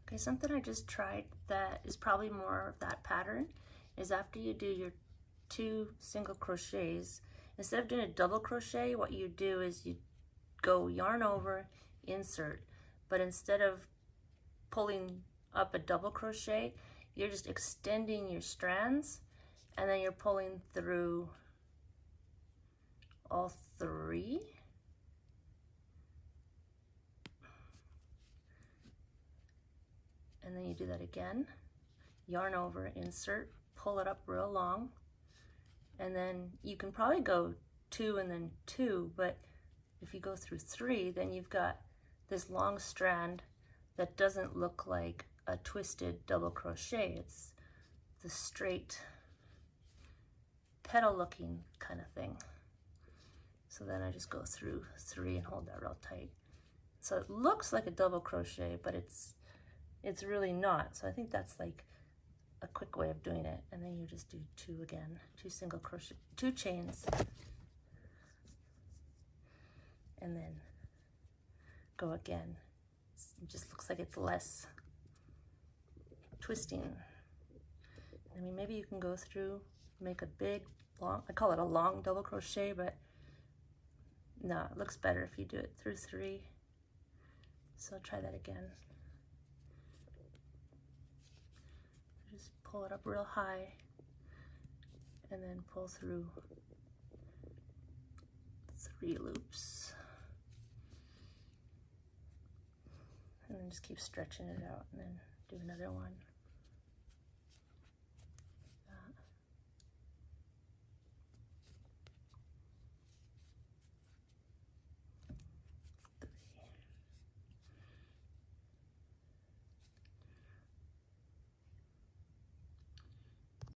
Okay, something I just tried that is probably more of that pattern is after you do your 2 single crochets, instead of doing a double crochet, what you do is you go yarn over, insert, but instead of pulling up a double crochet, you're just extending your strands, and then you're pulling through all 3. And then you do that again, yarn over, insert, pull it up real long, and then you can probably go 2 and then 2, but if you go through 3, then you've got this long strand that doesn't look like a twisted double crochet. It's the straight petal looking kind of thing. So then I just go through 3 and hold that real tight. So it looks like a double crochet, but it's really not. So I think that's like a quick way of doing it. And then you just do 2 again, 2 single crochet, 2 chains, and then go again. It just looks like it's less twisting. I mean, maybe you can go through, make a big, long, I call it a long double crochet, but no, it looks better if you do it through 3. So try that again. Just pull it up real high and then pull through 3 loops. And then just keep stretching it out and then do another one.